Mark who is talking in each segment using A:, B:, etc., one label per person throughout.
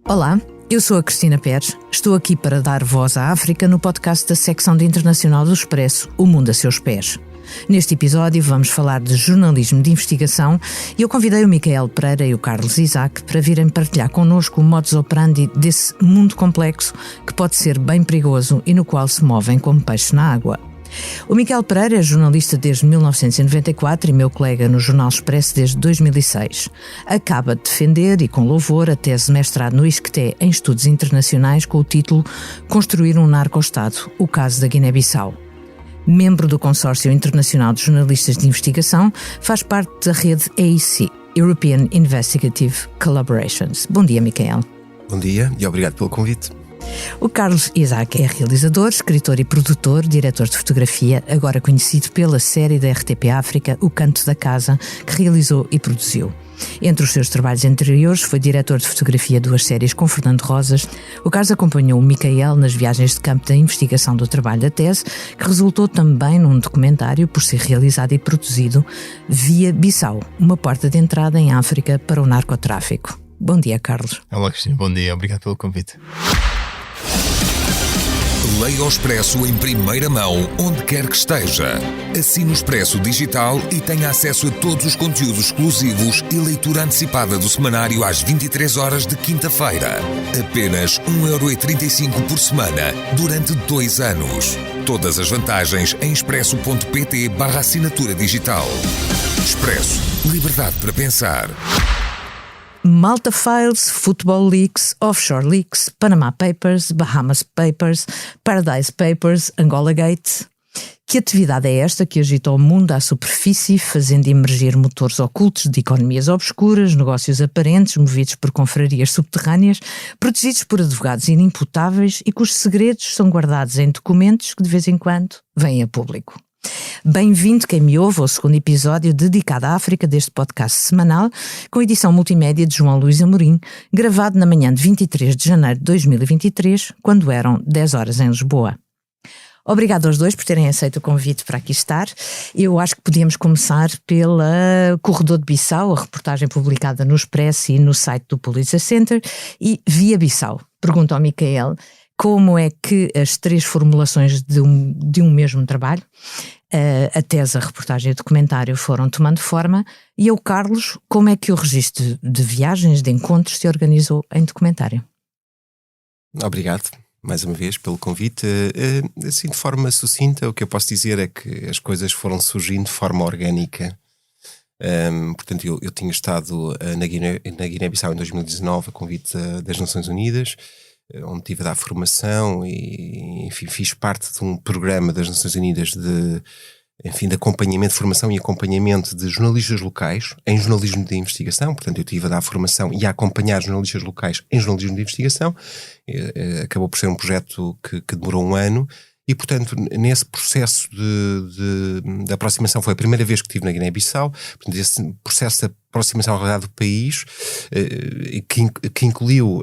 A: Olá, eu sou a Cristina Pérez, estou aqui para dar voz à África no podcast da secção de internacional do Expresso, O Mundo a Seus Pés. Neste episódio vamos falar de jornalismo de investigação e eu convidei o Micael Pereira e o Carlos Isaac para virem partilhar connosco o modus operandi desse mundo complexo que pode ser bem perigoso e no qual se movem como peixe na água. O Micael Pereira é jornalista desde 1994 e meu colega no Jornal Expresso desde 2006. Acaba de defender, e com louvor, a tese de mestrado no ISCTE em Estudos Internacionais com o título Construir um Narco-Estado, o caso da Guiné-Bissau. Membro do Consórcio Internacional de Jornalistas de Investigação, faz parte da rede EIC, European Investigative Collaborations. Bom dia, Micael.
B: Bom dia e obrigado pelo convite.
A: O Carlos Isaac é realizador, escritor e produtor, diretor de fotografia, agora conhecido pela série da RTP África, O Canto da Casa, que realizou e produziu. Entre os seus trabalhos anteriores foi diretor de fotografia de duas séries com Fernando Rosas. O Carlos acompanhou o Micael nas viagens de campo da investigação do trabalho da tese, que resultou também num documentário por ser realizado e produzido Via Bissau, uma porta de entrada em África para o narcotráfico. Bom dia, Carlos.
C: Olá, Cristina. Bom dia. Obrigado pelo convite.
D: Leia o Expresso em primeira mão, onde quer que esteja. Assine o Expresso Digital e tenha acesso a todos os conteúdos exclusivos e leitura antecipada do semanário às 23 horas de quinta-feira. Apenas 1,35€ por semana, durante 2 anos. Todas as vantagens em expresso.pt/assinatura digital. Expresso. Liberdade para pensar.
A: Malta Files, Football Leaks, Offshore Leaks, Panama Papers, Bahamas Papers, Paradise Papers, Angola Gate. Que atividade é esta que agita o mundo à superfície, fazendo emergir motores ocultos de economias obscuras, negócios aparentes movidos por confrarias subterrâneas, protegidos por advogados inimputáveis e cujos segredos são guardados em documentos que de vez em quando vêm a público? Bem-vindo quem me ouve ao segundo episódio dedicado à África deste podcast semanal, com edição multimédia de João Luís Amorim, gravado na manhã de 23 de janeiro de 2023, quando eram 10 horas em Lisboa. Obrigado aos dois por terem aceito o convite para aqui estar. Eu acho que podíamos começar pela Corredor de Bissau, a reportagem publicada no Expresso e no site do Pulitzer Center, e Via Bissau. Pergunto ao Micael como é que as 3 formulações de um mesmo trabalho, a tese, a reportagem e o documentário, foram tomando forma, e ao Carlos, como é que o registro de viagens, de encontros, se organizou em documentário?
B: Obrigado, mais uma vez, pelo convite. Assim, de forma sucinta, o que eu posso dizer é que as coisas foram surgindo de forma orgânica. Portanto, eu tinha estado na Guiné-Bissau em 2019, a convite das Nações Unidas, onde tive a dar formação e, enfim, fiz parte de um programa das Nações Unidas de acompanhamento, formação e acompanhamento de jornalistas locais em jornalismo de investigação. Portanto, eu tive a dar formação e a acompanhar jornalistas locais em jornalismo de investigação. Acabou por ser um projeto que demorou 1 ano. E, portanto, nesse processo de aproximação, foi a primeira vez que estive na Guiné-Bissau. Portanto, esse processo de aproximação à realidade do país, que incluiu,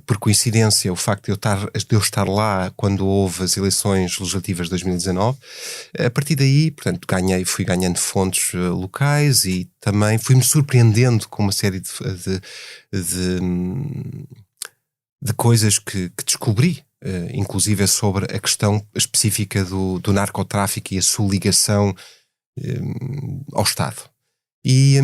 B: por coincidência, o facto de eu estar lá quando houve as eleições legislativas de 2019. A partir daí, portanto, fui ganhando fontes locais e também fui-me surpreendendo com uma série de coisas que descobri. Inclusive sobre a questão específica do narcotráfico e a sua ligação ao Estado. E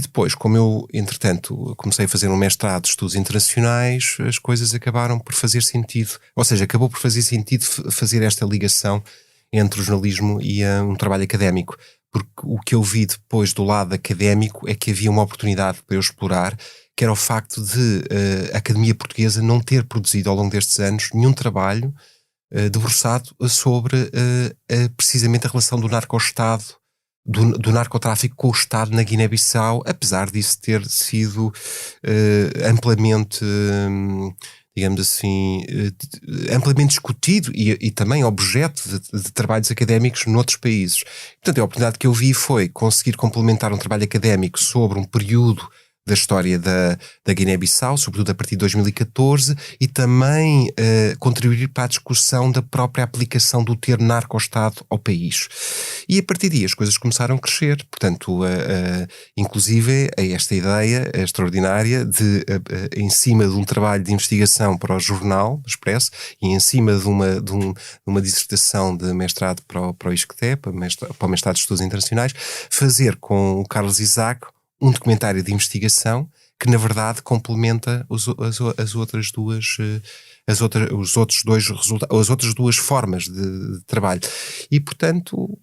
B: depois, como eu, entretanto, comecei a fazer um mestrado de estudos internacionais, as coisas acabaram por fazer sentido. Ou seja, acabou por fazer sentido fazer esta ligação entre o jornalismo e um trabalho académico. Porque o que eu vi depois do lado académico é que havia uma oportunidade para eu explorar, que era o facto de a Academia Portuguesa não ter produzido ao longo destes anos nenhum trabalho debruçado sobre precisamente a relação do narco-estado, do narcotráfico com o Estado na Guiné-Bissau, apesar disso ter sido amplamente, digamos assim, amplamente discutido e também objeto de trabalhos académicos noutros países. Portanto, a oportunidade que eu vi foi conseguir complementar um trabalho académico sobre um período da história da Guiné-Bissau, sobretudo a partir de 2014, e também contribuir para a discussão da própria aplicação do termo narco-estado ao país. E a partir daí as coisas começaram a crescer. Portanto, inclusive esta ideia extraordinária de, em cima de um trabalho de investigação para o jornal Expresso e em cima de uma dissertação de mestrado para o ISCTE, para o mestrado de Estudos Internacionais, fazer com o Carlos Isaac um documentário de investigação que na verdade complementa as outras duas formas de trabalho. E portanto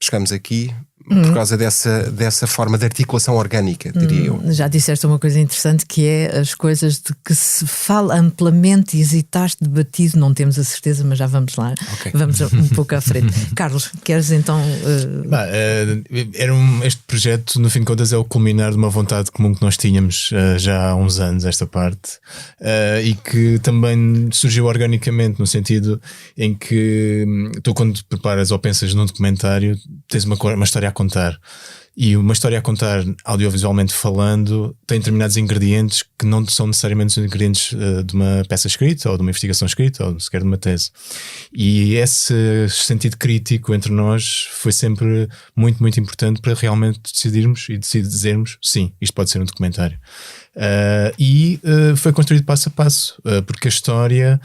B: chegamos aqui por causa dessa forma de articulação orgânica, diria eu.
A: Já disseste uma coisa interessante, que é as coisas de que se fala amplamente e hesitaste debatido, não temos a certeza, mas já vamos lá. Okay. Vamos um pouco à frente. Carlos, queres então...
C: Este projeto, no fim de contas, é o culminar de uma vontade comum que nós tínhamos já há uns anos, esta parte, e que também surgiu organicamente, no sentido em que tu, quando preparas ou pensas num documentário, tens uma história a contar, e uma história a contar audiovisualmente falando tem determinados ingredientes que não são necessariamente os ingredientes de uma peça escrita ou de uma investigação escrita ou sequer de uma tese, e esse sentido crítico entre nós foi sempre muito, muito importante para realmente decidirmos e dizermos sim, isto pode ser um documentário. Foi construído passo a passo, porque a história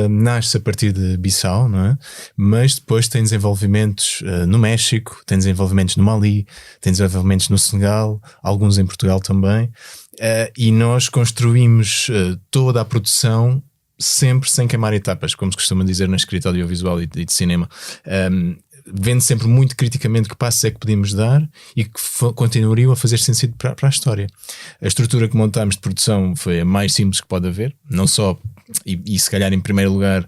C: nasce a partir de Bissau, não é? Mas depois tem desenvolvimentos no México, tem desenvolvimentos no Mali, tem desenvolvimentos no Senegal, alguns em Portugal também, e nós construímos toda a produção sempre sem queimar etapas, como se costuma dizer na escrita audiovisual e de cinema. Vendo sempre muito criticamente que passos é que podíamos dar e que continuariam a fazer sentido para a história. A estrutura que montámos de produção foi a mais simples que pode haver, não só, e se calhar em primeiro lugar,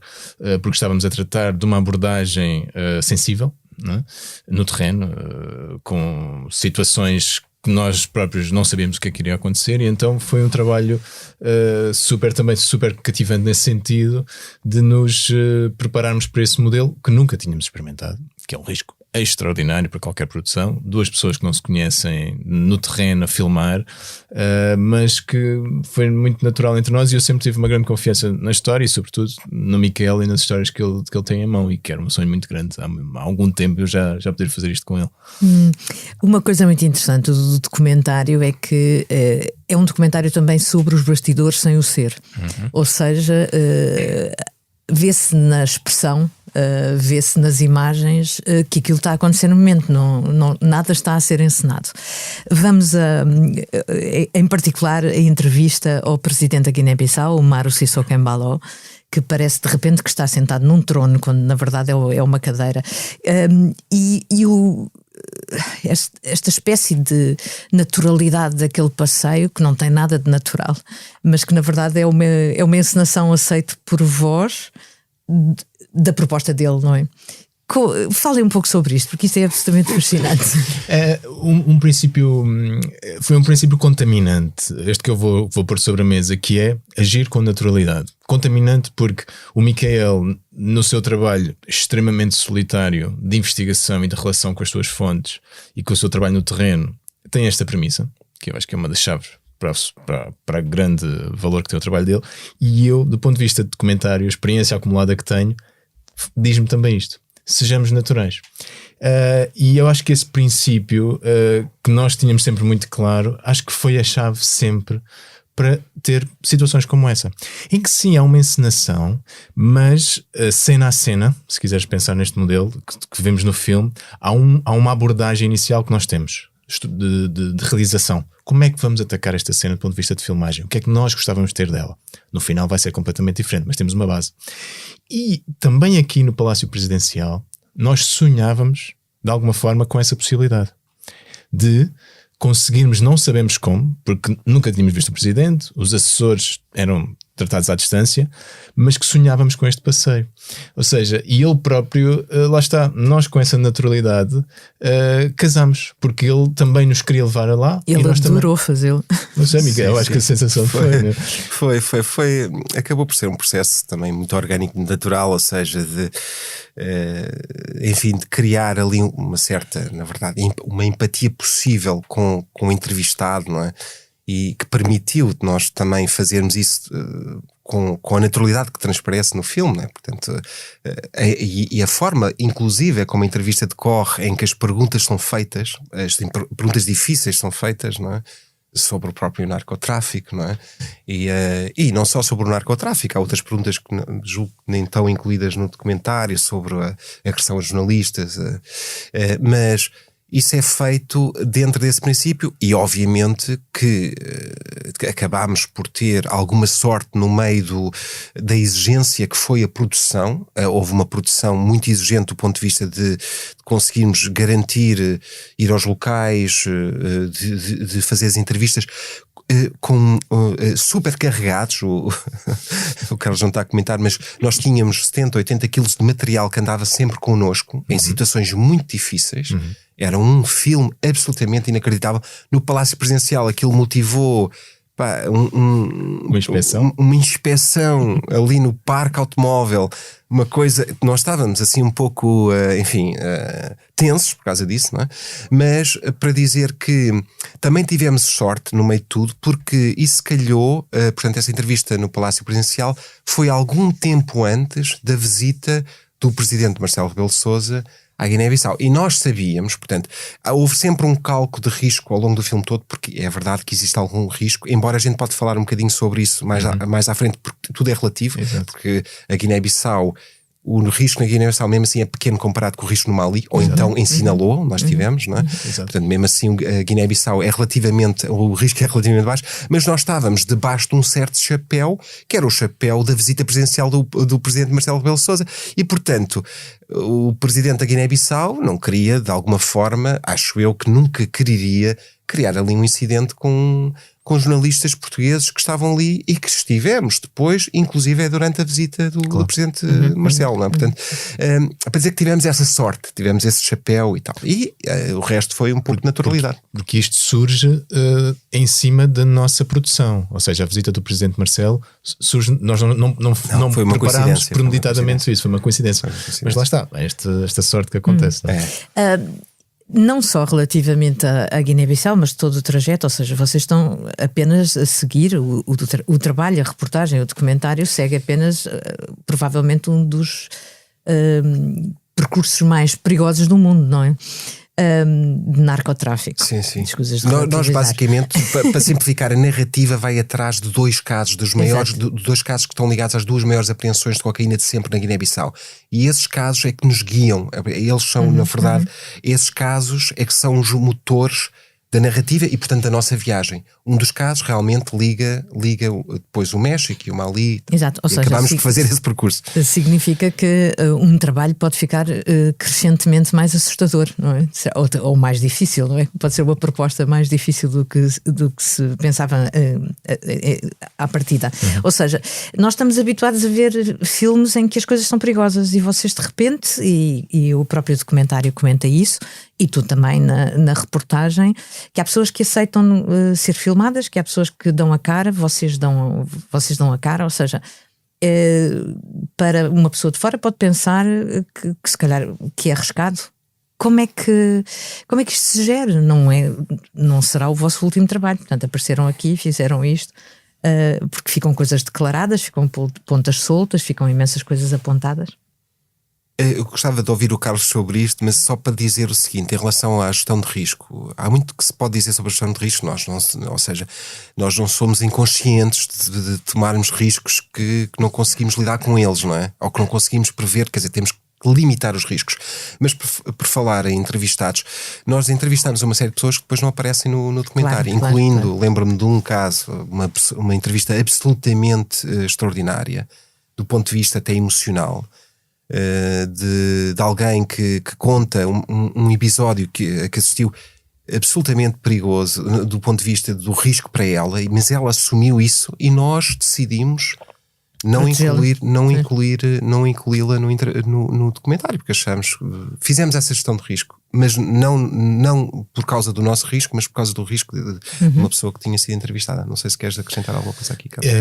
C: porque estávamos a tratar de uma abordagem sensível, não é? No terreno, com situações que nós próprios não sabíamos o que é que iria acontecer, e então foi um trabalho super cativante nesse sentido, de nos prepararmos para esse modelo que nunca tínhamos experimentado, que é um risco extraordinário para qualquer produção, duas pessoas que não se conhecem no terreno a filmar, mas que foi muito natural entre nós, e eu sempre tive uma grande confiança na história e sobretudo no Miquel e nas histórias que ele tem em mão, e que era um sonho muito grande. Há algum tempo eu já poderia fazer isto com ele.
A: Uma coisa muito interessante do documentário é que é um documentário também sobre os bastidores sem o ser, ou seja, vê-se na expressão, vê-se nas imagens que aquilo está a acontecer no momento, nada está a ser encenado. Vamos em particular a entrevista ao presidente da Guiné-Bissau, o Umaro Sissoko Embalo, que parece de repente que está sentado num trono, quando na verdade é uma cadeira, esta espécie de naturalidade daquele passeio, que não tem nada de natural, mas que na verdade é uma encenação aceita por vós da proposta dele, não é? Falem um pouco sobre isto, porque isto é absolutamente fascinante.
C: Foi um princípio contaminante, este que eu vou pôr sobre a mesa, que é agir com naturalidade. Contaminante porque o Miquel, no seu trabalho extremamente solitário de investigação e de relação com as suas fontes e com o seu trabalho no terreno, tem esta premissa, que eu acho que é uma das chaves para o grande valor que tem o trabalho dele, e eu, do ponto de vista de documentário, a experiência acumulada que tenho, diz-me também isto: sejamos naturais. E eu acho que esse princípio que nós tínhamos sempre muito claro, acho que foi a chave sempre para ter situações como essa, em que sim, há uma encenação, mas cena a cena, se quiseres pensar neste modelo que vemos no filme, há uma abordagem inicial que nós temos de realização. Como é que vamos atacar esta cena do ponto de vista de filmagem? O que é que nós gostávamos de ter dela? No final vai ser completamente diferente, mas temos uma base. E também aqui no Palácio Presidencial nós sonhávamos de alguma forma com essa possibilidade de conseguirmos, não sabemos como, porque nunca tínhamos visto o Presidente, os assessores eram tratados à distância, mas que sonhávamos com este passeio. Ou seja, e ele próprio, lá está, nós com essa naturalidade casamos, porque ele também nos queria levar a lá.
A: Ele adorou fazê-lo.
C: Não sei, Miguel, eu acho que a sensação foi, né?
B: Foi, acabou por ser um processo também muito orgânico, natural, ou seja, de criar ali uma certa, na verdade, uma empatia possível com o entrevistado, não é? E que permitiu nós também fazermos isso com a naturalidade que transparece no filme, né? Portanto, e a forma, inclusive, como a entrevista decorre, em que as perguntas são feitas, as perguntas difíceis são feitas, não é? Sobre o próprio narcotráfico, não é? E não só sobre o narcotráfico, há outras perguntas que julgo que nem estão incluídas no documentário, sobre a agressão a jornalistas, mas isso é feito dentro desse princípio e obviamente que acabámos por ter alguma sorte no meio da exigência que foi a produção. Houve uma produção muito exigente do ponto de vista de conseguirmos garantir ir aos locais, de fazer as entrevistas com super carregados. O Carlos não está a comentar, mas nós tínhamos 70, 80 quilos de material que andava sempre connosco em situações muito difíceis. Era um filme absolutamente inacreditável. No Palácio Presidencial aquilo motivou uma inspeção ali no parque automóvel, uma coisa, nós estávamos assim um pouco, tensos por causa disso, não é? Mas para dizer que também tivemos sorte no meio de tudo, porque isso calhou, portanto essa entrevista no Palácio Presidencial foi algum tempo antes da visita do presidente Marcelo Rebelo de Sousa à Guiné-Bissau. E nós sabíamos, portanto, houve sempre um cálculo de risco ao longo do filme todo, porque é verdade que existe algum risco, embora a gente pode falar um bocadinho sobre isso mais à frente, porque tudo é relativo. Exato. Porque a Guiné-Bissau, o risco na Guiné-Bissau mesmo assim é pequeno comparado com o risco no Mali, ou então em Sinaloa, nós tivemos, não é? Portanto, mesmo assim a Guiné-Bissau o risco é relativamente baixo, mas nós estávamos debaixo de um certo chapéu, que era o chapéu da visita presidencial do presidente Marcelo Rebelo de Sousa, e portanto o presidente da Guiné-Bissau não queria, de alguma forma, acho eu que nunca quereria criar ali um incidente com jornalistas portugueses que estavam ali e que estivemos depois, inclusive durante a visita do presidente Marcelo, não é? Portanto, para dizer que tivemos essa sorte, tivemos esse chapéu e tal. E o resto foi um pouco de naturalidade.
C: Porque isto surge em cima da nossa produção, ou seja, a visita do presidente Marcelo surge, nós não
B: foi uma
C: preparámos premeditadamente isso, foi uma coincidência. Mas lá está, esta sorte que acontece. Não é?
A: Não só relativamente à Guiné-Bissau, mas todo o trajeto, ou seja, vocês estão apenas a seguir o trabalho, a reportagem, o documentário segue apenas provavelmente um dos percursos mais perigosos do mundo, não é? De narcotráfico.
B: Sim. Nós basicamente, para simplificar, a narrativa vai atrás de dois casos, dois casos que estão ligados às duas maiores apreensões de cocaína de sempre na Guiné-Bissau. E esses casos é que nos guiam. Eles são, na verdade, esses casos é que são os motores da narrativa e, portanto, da nossa viagem. Um dos casos realmente liga depois o México e o Mali.
A: Exato. Ou seja,
B: acabámos por fazer esse percurso.
A: Significa que um trabalho pode ficar crescentemente mais assustador, não é? Ou mais difícil, não é? Pode ser uma proposta mais difícil do que se pensava à partida. Ou seja, nós estamos habituados a ver filmes em que as coisas são perigosas e vocês de repente, e o próprio documentário comenta isso, e tu também na reportagem, que há pessoas que aceitam ser filmadas, que há pessoas que dão a cara, vocês dão a cara, ou seja, para uma pessoa de fora pode pensar que se calhar que é arriscado. Como é que isto se gera? Não será o vosso último trabalho, portanto apareceram aqui, fizeram isto, porque ficam coisas declaradas, ficam pontas soltas, ficam imensas coisas apontadas.
B: Eu gostava de ouvir o Carlos sobre isto, mas só para dizer o seguinte, em relação à gestão de risco, há muito que se pode dizer sobre a gestão de risco, nós não somos inconscientes de tomarmos riscos que não conseguimos lidar com eles, não é? Ou que não conseguimos prever, quer dizer, temos que limitar os riscos. Mas por falar em entrevistados, nós entrevistamos uma série de pessoas que depois não aparecem no documentário, incluindo, lembro-me de um caso, uma entrevista absolutamente extraordinária, do ponto de vista até emocional, de alguém que conta um episódio que assistiu absolutamente perigoso do ponto de vista do risco para ela, mas ela assumiu isso e nós decidimos não incluí-la no documentário, porque fizemos essa gestão de risco mas não por causa do nosso risco, mas por causa do risco de uma pessoa que tinha sido entrevistada. Não sei se queres acrescentar alguma coisa aqui, Carlos.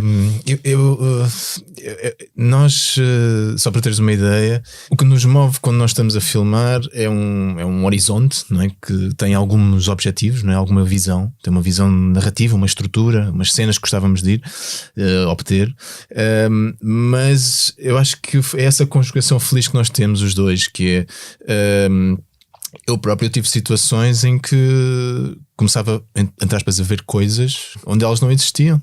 C: Nós, só para teres uma ideia, o que nos move quando nós estamos a filmar é um horizonte, não é? Que tem alguns objetivos, não é? Alguma visão, tem uma visão narrativa, uma estrutura, umas cenas que gostávamos de ir obter, mas eu acho que é essa conjugação feliz que nós temos os dois, que é eu próprio tive situações em que começava, entre aspas, a ver coisas onde elas não existiam,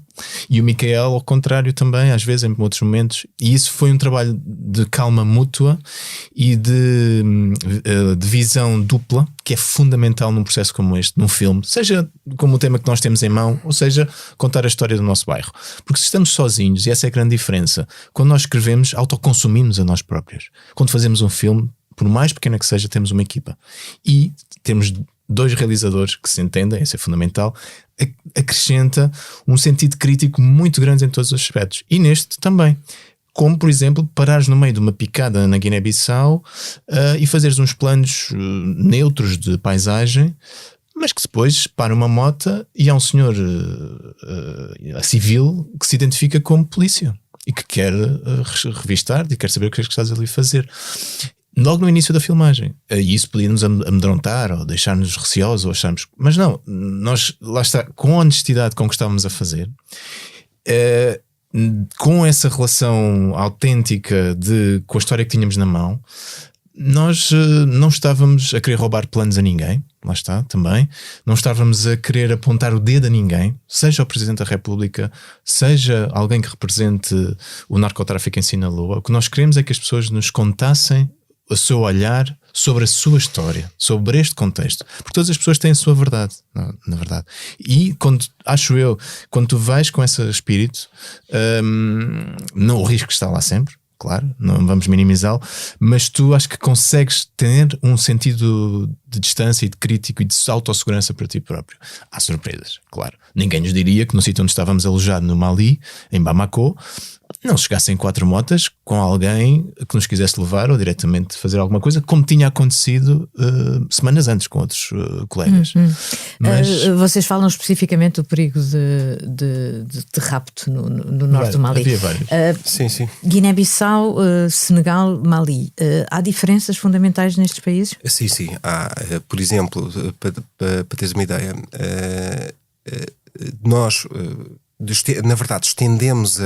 C: e o Micael ao contrário também, às vezes em outros momentos, e isso foi um trabalho de calma mútua e de visão dupla, que é fundamental num processo como este, num filme, seja como o tema que nós temos em mão, ou seja, contar a história do nosso bairro, porque se estamos sozinhos, e essa é a grande diferença, quando nós escrevemos, autoconsumimos a nós próprios. Quando fazemos um filme, por mais pequena que seja, temos uma equipa e temos 2 realizadores que se entendem, isso é fundamental, acrescenta um sentido crítico muito grande em todos os aspectos, e neste também, como por exemplo parares no meio de uma picada na Guiné-Bissau e fazeres uns planos neutros de paisagem, mas que depois para uma mota e há um senhor civil que se identifica como polícia e que quer revistar e quer saber o que é que estás ali a fazer. Logo no início da filmagem, e isso podia-nos amedrontar ou deixar-nos receosos ou acharmos, mas não, nós lá está, com a honestidade com que estávamos a fazer, com essa relação autêntica com a história que tínhamos na mão, nós não estávamos a querer roubar planos a ninguém, lá está também, não estávamos a querer apontar o dedo a ninguém, seja o Presidente da República, seja alguém que represente o narcotráfico em Sinaloa. O que nós queremos é que as pessoas nos contassem o seu olhar sobre a sua história, sobre este contexto, porque todas as pessoas têm a sua verdade, na verdade, e quando tu vais com esse espírito, o risco está lá sempre, claro, não vamos minimizá-lo, mas tu acho que consegues ter um sentido de distância e de crítico e de autossegurança para ti próprio. Há surpresas, claro, ninguém nos diria que no sítio onde estávamos alojados no Mali, em Bamako, não chegassem 4 motas com alguém que nos quisesse levar ou diretamente fazer alguma coisa, como tinha acontecido semanas antes com outros colegas.
A: Mas vocês falam especificamente do perigo de rapto no norte do Mali.
C: Havia vários.
B: Sim.
A: Guiné-Bissau, Senegal, Mali. Há diferenças fundamentais nestes países?
B: Sim. Há, por exemplo, para teres uma ideia, nós... na verdade, estendemos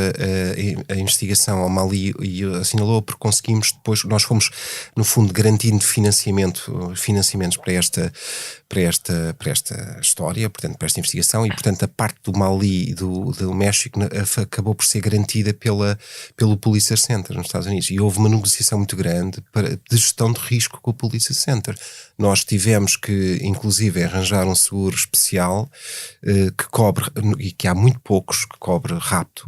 B: a investigação ao Mali e a Sinaloa porque conseguimos depois, nós fomos no fundo garantindo financiamentos para esta história, portanto para esta investigação, e portanto a parte do Mali e do México acabou por ser garantida pelo Police Center nos Estados Unidos, e houve uma negociação muito grande de gestão de risco com o Police Center. Nós tivemos que inclusive arranjar um seguro especial que cobre, e que há muito poucos que cobre rapto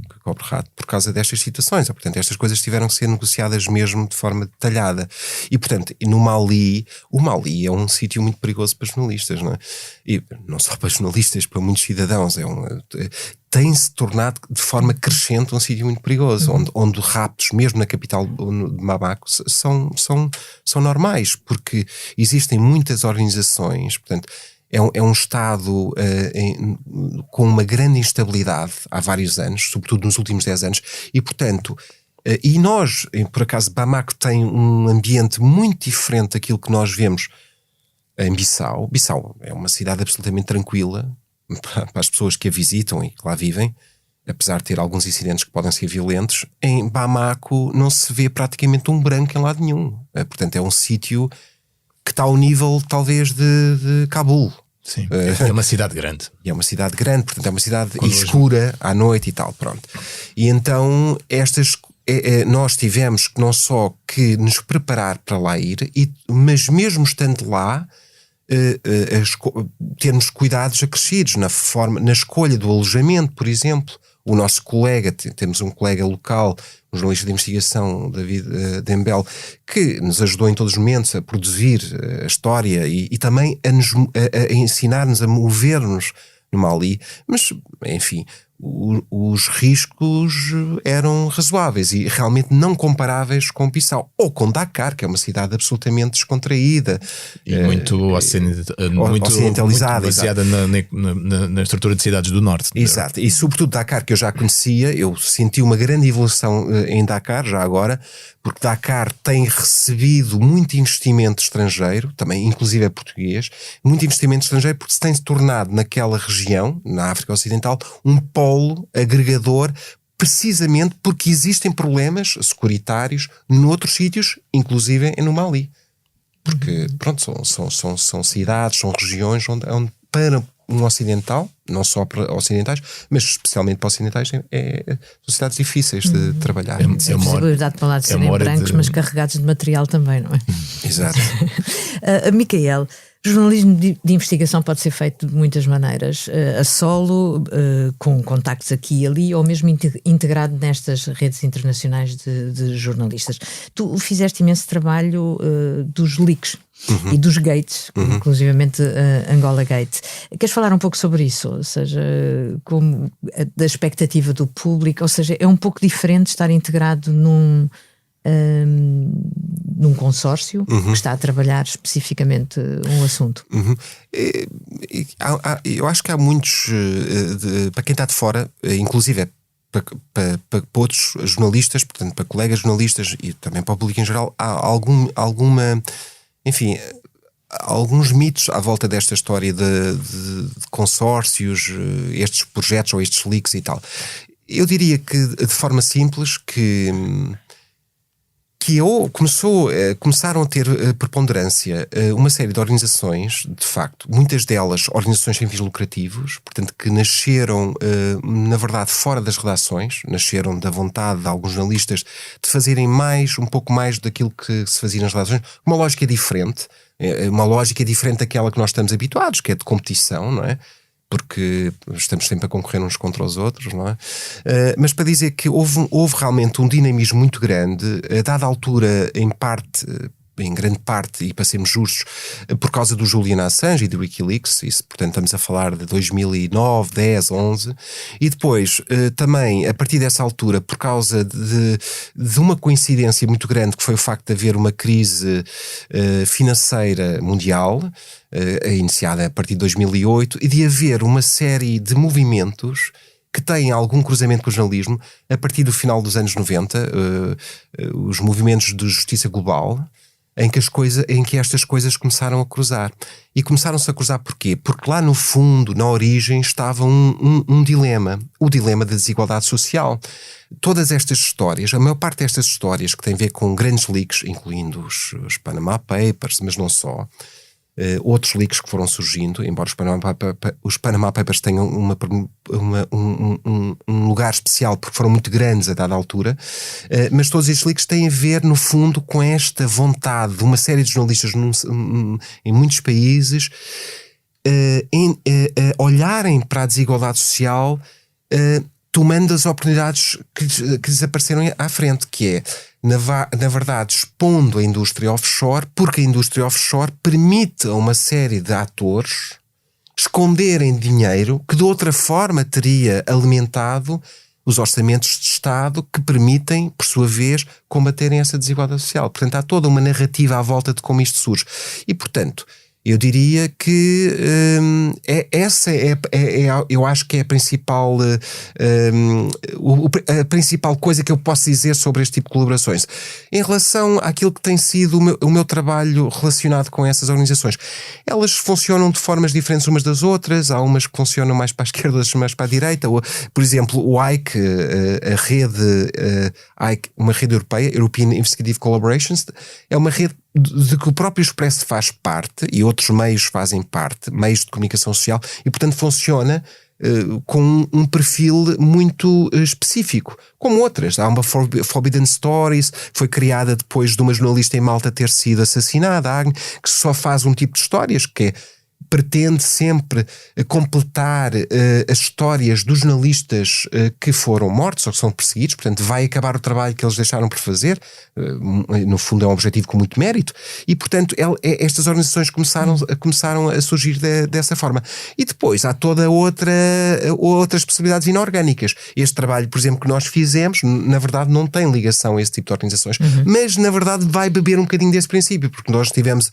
B: por causa destas situações. Portanto, estas coisas tiveram que ser negociadas mesmo de forma detalhada. E, portanto, no Mali, o Mali é um sítio muito perigoso para jornalistas, não é? E não só para jornalistas, para muitos cidadãos. Tem-se tornado de forma crescente um sítio muito perigoso, onde raptos, mesmo na capital de Bamako, são normais, porque existem muitas organizações, portanto, é um Estado com uma grande instabilidade há vários anos, sobretudo nos últimos 10 anos, e portanto, e nós, por acaso, Bamako tem um ambiente muito diferente daquilo que nós vemos em Bissau. Bissau é uma cidade absolutamente tranquila para as pessoas que a visitam e que lá vivem, apesar de ter alguns incidentes que podem ser violentos. Em Bamako não se vê praticamente um branco em lado nenhum. Portanto, é um sítio que está ao nível, talvez, de Cabul.
C: Sim, é uma cidade grande.
B: É uma cidade grande, portanto é uma cidade escura à noite e tal, pronto. E então nós tivemos que não só que nos preparar para lá ir, mas mesmo estando lá, termos cuidados acrescidos na escolha do alojamento, por exemplo. O nosso colega, temos um colega local, um jornalista de investigação, David Dembel, que nos ajudou em todos os momentos a produzir a história e também a ensinar-nos a mover-nos no Mali. Mas, enfim, os riscos eram razoáveis e realmente não comparáveis com Bissau ou com Dakar, que é uma cidade absolutamente descontraída
C: e muito ocidentalizada, baseada na estrutura de cidades do norte.
B: Exato, e sobretudo Dakar, que eu já conhecia, eu senti uma grande evolução em Dakar já agora, porque Dakar tem recebido muito investimento estrangeiro, também inclusive é português, muito investimento estrangeiro porque se tem tornado naquela região, na África Ocidental, um polo agregador, precisamente porque existem problemas securitários noutros sítios, inclusive no Mali. Porque, pronto, são cidades, são regiões onde para um ocidental, não só para ocidentais, mas especialmente para ocidentais, são cidades difíceis de trabalhar.
A: É possibilidade para lá de serem brancos, mas carregados de material também, não é?
B: Exato.
A: Micael, jornalismo de investigação pode ser feito de muitas maneiras, a solo, com contactos aqui e ali, ou mesmo integrado nestas redes internacionais de jornalistas. Tu fizeste imenso trabalho dos leaks. E dos gates, inclusivamente Angola Gate. Queres falar um pouco sobre isso? Ou seja, como da expectativa do público, ou seja, é um pouco diferente estar integrado num consórcio que está a trabalhar especificamente um assunto.
B: Eu acho que há muitos, para quem está de fora, inclusive para outros jornalistas, portanto para colegas jornalistas e também para o público em geral, há alguma, enfim, alguns mitos à volta desta história de consórcios, estes projetos ou estes leaks e tal. Eu diria que, de forma simples, que começaram a ter preponderância uma série de organizações, de facto, muitas delas organizações sem fins lucrativos, portanto, que nasceram, na verdade, fora das redações, nasceram da vontade de alguns jornalistas de fazerem um pouco mais daquilo que se fazia nas redações, uma lógica diferente daquela que nós estamos habituados, que é de competição, não é? Porque estamos sempre a concorrer uns contra os outros, não é? Mas para dizer que houve realmente um dinamismo muito grande, a dada altura, em grande parte, e para sermos justos, por causa do Julian Assange e do Wikileaks, isso, portanto, estamos a falar de 2009, 10, 11, e depois, também, a partir dessa altura, por causa de uma coincidência muito grande, que foi o facto de haver uma crise financeira mundial, iniciada a partir de 2008, e de haver uma série de movimentos que têm algum cruzamento com o jornalismo, a partir do final dos anos 90, os movimentos de justiça global, em que estas coisas começaram a cruzar. E começaram-se a cruzar porquê? Porque lá no fundo, na origem, estava um dilema. O dilema da desigualdade social. Todas estas histórias, a maior parte destas histórias que têm a ver com grandes leaks, incluindo os Panama Papers, mas não só, outros leaks que foram surgindo, embora os Panama Papers tenham um lugar especial porque foram muito grandes a dada altura, mas todos estes leaks têm a ver no fundo com esta vontade de uma série de jornalistas em muitos países olharem para a desigualdade social tomando as oportunidades que lhes apareceram à frente, que é, na verdade, expondo a indústria offshore, porque a indústria offshore permite a uma série de atores esconderem dinheiro que de outra forma teria alimentado os orçamentos de Estado que permitem, por sua vez, combaterem essa desigualdade social. Portanto, há toda uma narrativa à volta de como isto surge. E, portanto, eu diria que eu acho que é a principal coisa que eu posso dizer sobre este tipo de colaborações. Em relação àquilo que tem sido o meu trabalho relacionado com essas organizações, elas funcionam de formas diferentes umas das outras. Há umas que funcionam mais para a esquerda, outras mais para a direita. Por exemplo, o AIC, a rede AIC, uma rede europeia, European Investigative Collaborations, é uma rede de que o próprio Expresso faz parte e outros meios fazem parte, meios de comunicação social, e portanto funciona com um perfil muito específico, como outras. Há uma Forbidden Stories, foi criada depois de uma jornalista em Malta ter sido assassinada, que só faz um tipo de histórias, que é pretende sempre completar as histórias dos jornalistas que foram mortos ou que são perseguidos, portanto vai acabar o trabalho que eles deixaram por fazer, no fundo é um objetivo com muito mérito, e portanto estas organizações começaram a surgir dessa forma. E depois há toda outras possibilidades inorgânicas. Este trabalho, por exemplo, que nós fizemos, na verdade não tem ligação a esse tipo de organizações, mas na verdade vai beber um bocadinho desse princípio, porque nós tivemos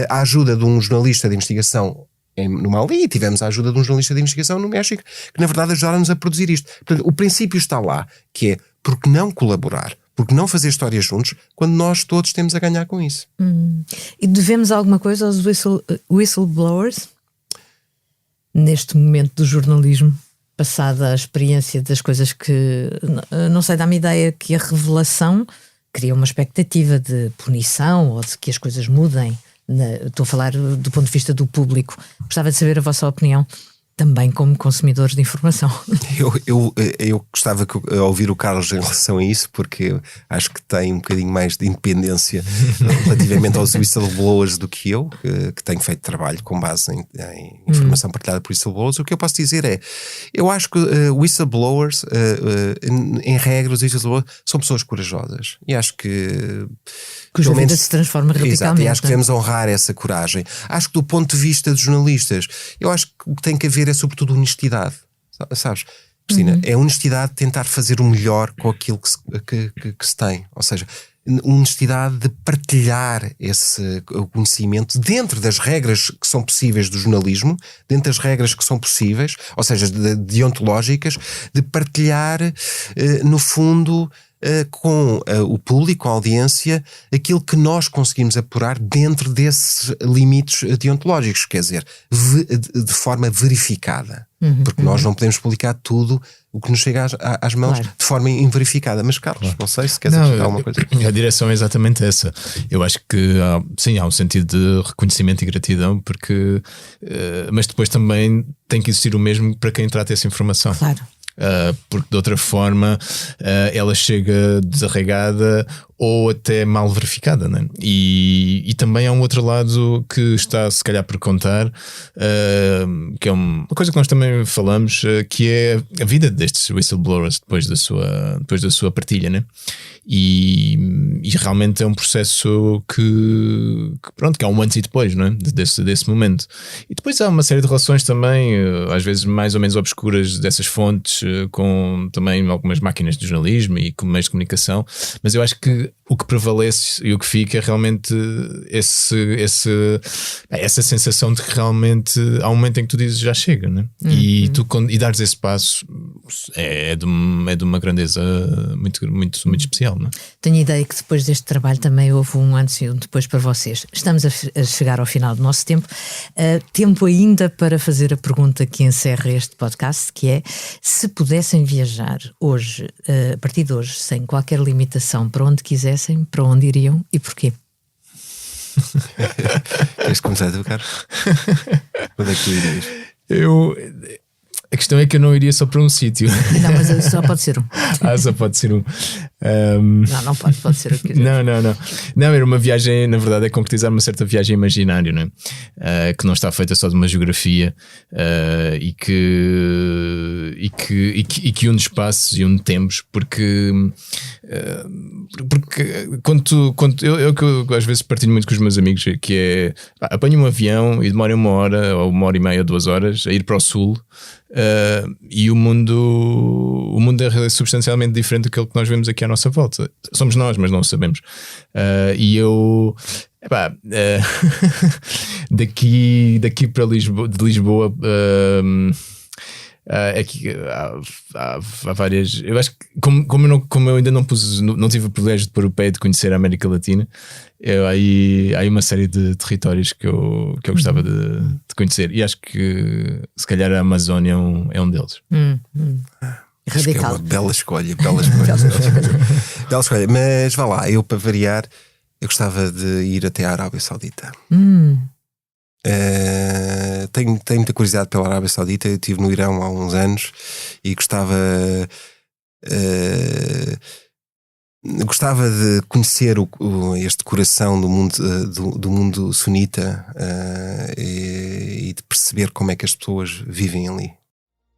B: a ajuda de um jornalista de investigação no Mali e tivemos a ajuda de um jornalista de investigação no México, que na verdade ajudaram-nos a produzir isto. Portanto, o princípio está lá, que é porque não colaborar, porque não fazer histórias juntos, quando nós todos temos a ganhar com isso.
A: E devemos alguma coisa aos whistleblowers? Neste momento do jornalismo, passada a experiência das coisas que, não sei, dá-me ideia que a revelação cria uma expectativa de punição ou de que as coisas mudem. Estou a falar do ponto de vista do público. Gostava de saber a vossa opinião, também como consumidores de informação.
B: Eu gostava de ouvir o Carlos em relação a isso, porque acho que tem um bocadinho mais de independência relativamente aos whistleblowers do que eu, que tenho feito trabalho com base em informação partilhada por whistleblowers. O que eu posso dizer é, eu acho que whistleblowers, em regra, os whistleblowers são pessoas corajosas, e acho que
A: cuja vida se transforma radicalmente.
B: Exato, e acho que devemos honrar essa coragem. Acho que do ponto de vista dos jornalistas, eu acho que o que tem que haver é sobretudo honestidade, sabes, Cristina? É honestidade de tentar fazer o melhor com aquilo que se tem, ou seja, honestidade de partilhar esse conhecimento dentro das regras que são possíveis do jornalismo, dentro das regras que são possíveis, ou seja, deontológicas, de partilhar, no fundo, com o público, a audiência, aquilo que nós conseguimos apurar dentro desses limites deontológicos, quer dizer, de forma verificada. Porque nós não podemos publicar tudo o que nos chega às mãos, claro, de forma inverificada. Mas Carlos, não sei se queres acrescentar alguma coisa.
C: A direção é exatamente essa. Eu acho que há um sentido de reconhecimento e gratidão, porque mas depois também tem que existir o mesmo para quem trata essa informação.
A: Claro.
C: Porque de outra forma ela chega desarraigada ou até mal verificada, né? E também há um outro lado que está se calhar por contar, que é uma coisa que nós também falamos, que é a vida destes whistleblowers depois da sua partilha, né? E realmente é um processo que há um antes e depois, não é? desse momento. E depois há uma série de relações também, às vezes mais ou menos obscuras dessas fontes, com também algumas máquinas de jornalismo e com meios de comunicação, mas eu acho que o que prevalece e o que fica é realmente essa sensação de que realmente há um momento em que tu dizes já chega, né? E dares esse passo é de uma grandeza muito, muito, muito especial, não é?
A: Tenho a ideia que depois deste trabalho também houve um antes e um depois para vocês. Estamos a chegar ao final do nosso tempo. Tempo ainda para fazer a pergunta que encerra este podcast, que é: se pudessem viajar hoje, a partir de hoje, sem qualquer limitação, para onde quisessem, para onde iriam e porquê?
B: Queres começar a tocar? Onde é que tu irias?
C: A questão é que eu não iria só para um sítio.
A: Não, mas só pode ser um.
C: Só pode ser um.
A: Não pode ser o que quiser.
C: Não, era uma viagem, na verdade, é concretizar uma certa viagem imaginária, não é? Que não está feita só de uma geografia, e que une espaços e une tempos, porque quando eu às vezes partilho muito com os meus amigos, que é apanho um avião e demora 1 hora ou 1h30, 2 horas a ir para o sul. E o mundo é substancialmente diferente daquilo que nós vemos aqui à nossa volta. Somos nós, mas não o sabemos. E eu daqui para Lisboa, de Lisboa, há várias. Eu acho que como eu ainda não tive o privilégio de pôr o pé e de conhecer a América Latina, há uma série de territórios que eu gostava de conhecer, e acho que se calhar a Amazónia é um deles.
A: Radical.
B: É uma bela escolha. Bela escolha. Mas vá lá, eu para variar, eu gostava de ir até a Arábia Saudita. Tenho muita curiosidade pela Arábia Saudita. Eu estive no Irão há uns anos e gostava Gostava de conhecer este coração do mundo sunita e de perceber como é que as pessoas vivem ali.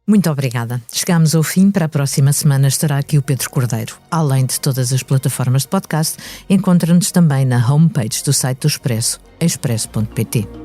A: Muito obrigada. Chegamos ao fim. Para a próxima semana estará aqui o Pedro Cordeiro. Além de todas as plataformas de podcast, encontra-nos também na homepage do site do Expresso, expresso.pt.